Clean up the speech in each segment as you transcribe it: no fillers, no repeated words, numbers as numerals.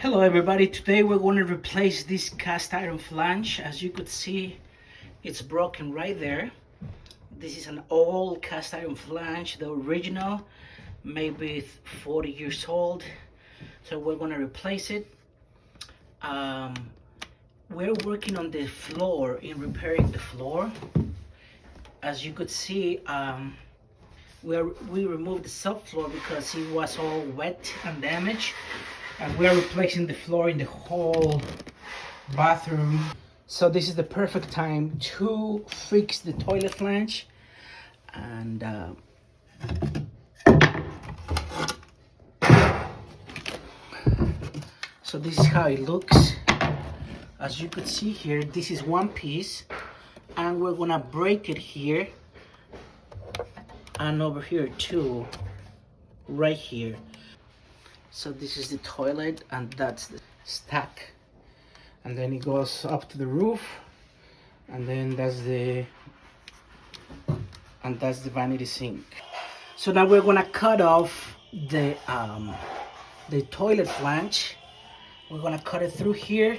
Hello everybody, today we're going to replace this cast iron flange. As you could see, it's broken right there. This is an old cast iron flange, the original, maybe 40 years old. So we're going to replace it. We're working on the floor, in repairing the floor. As you could see, we removed the subfloor because it was all wet and damaged. And we're replacing the floor in the whole bathroom. So this is the perfect time to fix the toilet flange. And so this is how it looks. As you could see here, this is one piece, and we're gonna break it here and over here too, right here. So this is the toilet, and that's the stack, and then it goes up to the roof, and then that's the vanity sink. So now we're gonna cut off the toilet flange. We're gonna cut it through here,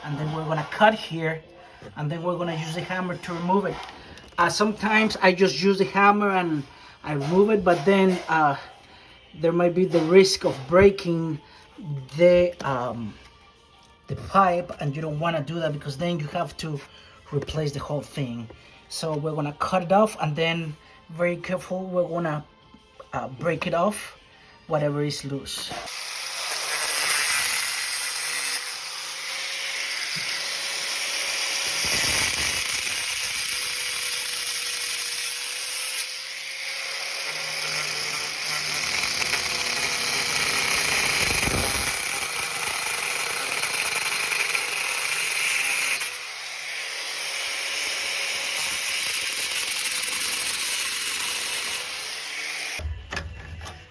and then we're gonna cut here, and then we're gonna use the hammer to remove it. Sometimes I just use the hammer and I remove it, but then there might be the risk of breaking the pipe, and you don't want to do that because then you have to replace the whole thing. So we're gonna cut it off, and then very careful, we're gonna break it off, whatever is loose.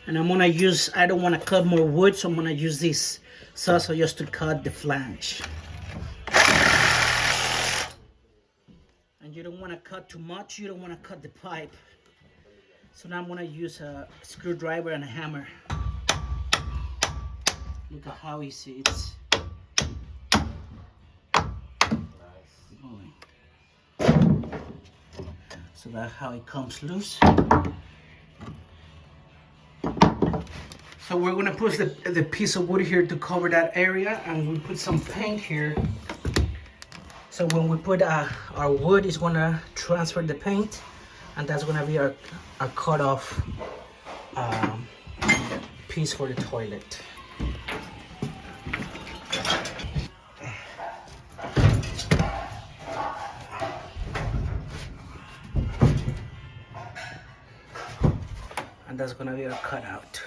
And I'm gonna use, I don't wanna cut more wood, so I'm gonna use this saw just to cut the flange. And you don't wanna cut too much, you don't wanna cut the pipe. So now I'm gonna use a screwdriver and a hammer. Look at how easy it's going. So that's how it comes loose. So we're gonna push the piece of wood here to cover that area, and we put some paint here. So when we put our wood, it's gonna transfer the paint, and that's gonna be our cut off piece for the toilet. And that's gonna be our cutout.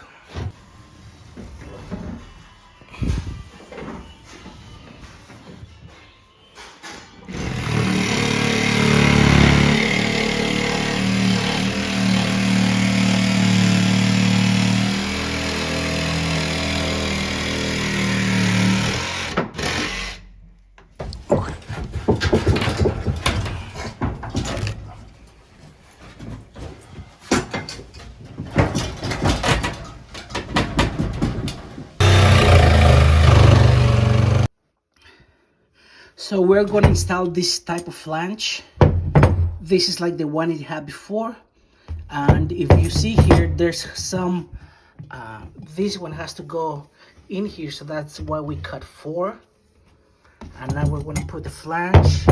So we're going to install this type of flange. This is like the one it had before. And if you see here, there's some, this one has to go in here. So that's why we cut 4. And now we're going to put the flange.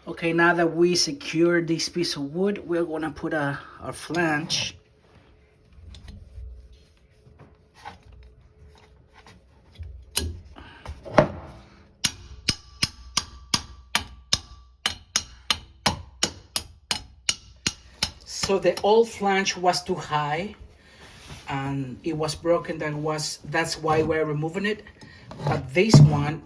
Okay, now that we secure this piece of wood, we're gonna put our flange. So the old flange was too high and it was broken. That's why we're removing it. But this one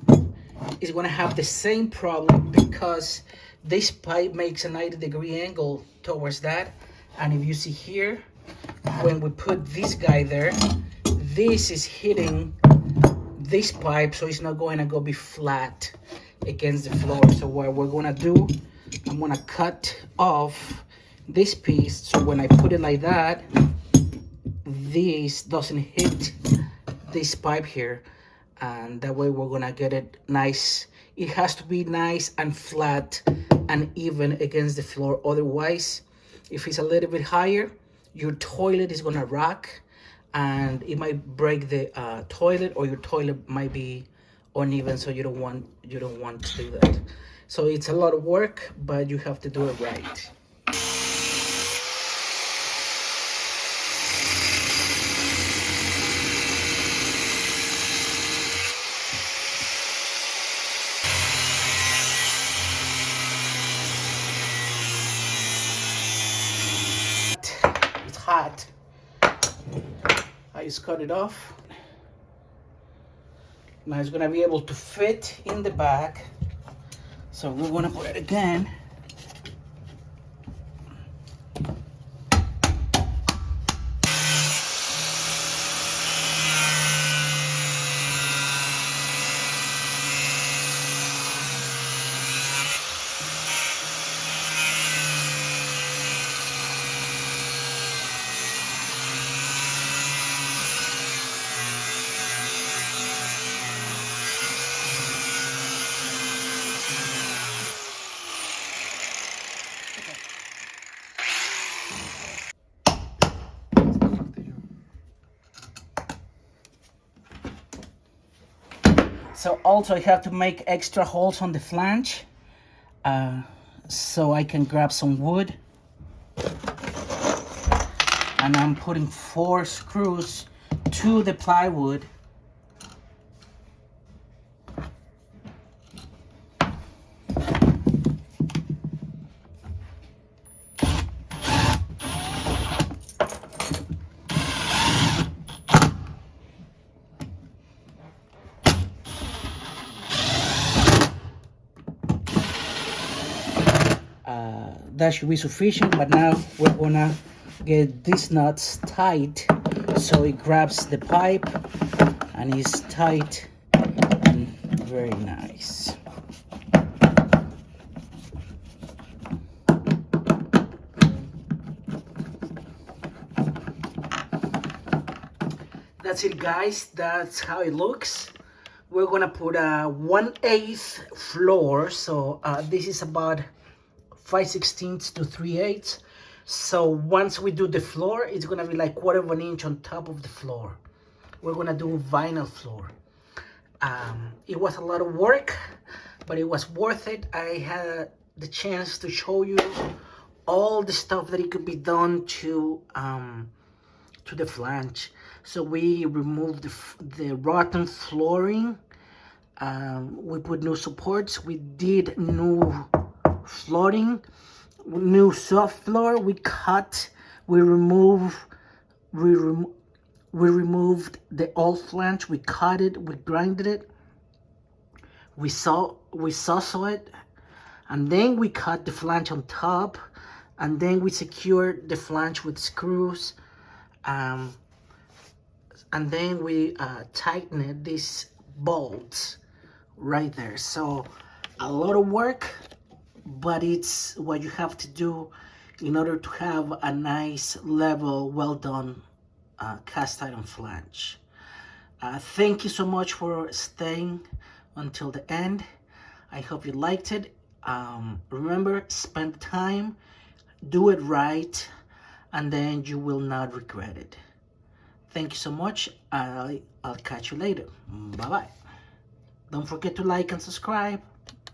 is gonna have the same problem because this pipe makes a 90-degree angle towards that, and if you see here, when we put this guy there, this is hitting this pipe, so it's not going to go be flat against the floor. So what we're gonna do, I'm gonna cut off this piece, so when I put it like that, this doesn't hit this pipe here, and that way we're gonna get it nice. It has to be nice and flat and even against the floor. Otherwise, if it's a little bit higher, your toilet is gonna rock and it might break the toilet, or your toilet might be uneven, so you don't want to do that. So it's a lot of work, but you have to do it right. It's hot. I just cut it off. Now it's gonna be able to fit in the back. So we're gonna put it again. So also I have to make extra holes on the flange, so I can grab some wood. And I'm putting 4 screws to the plywood. That should be sufficient, but now we're gonna get these nuts tight so it grabs the pipe and is tight and very nice. That's it, guys. That's how it looks. We're gonna put a 1/8 floor, so this is about 5/16 to 3/8. So once we do the floor, it's gonna be like 1/4 of an inch on top of the floor. We're gonna do vinyl floor. It was a lot of work, but it was worth it. I had the chance to show you all the stuff that it could be done to the flange. So we removed the rotten flooring. We put new supports. We did new flooring, new soft floor. We cut. We removed the old flange. We cut it. We grinded it. We saw it, and then we cut the flange on top, and then we secured the flange with screws. And then we tightened these bolts right there. So a lot of work, but it's what you have to do in order to have a nice, level, well done cast iron flange. Thank you so much for staying until the end. I hope you liked it. Remember, spend time, do it right, and then you will not regret it. Thank you so much. I'll catch you later. Bye-bye. Don't forget to like and subscribe.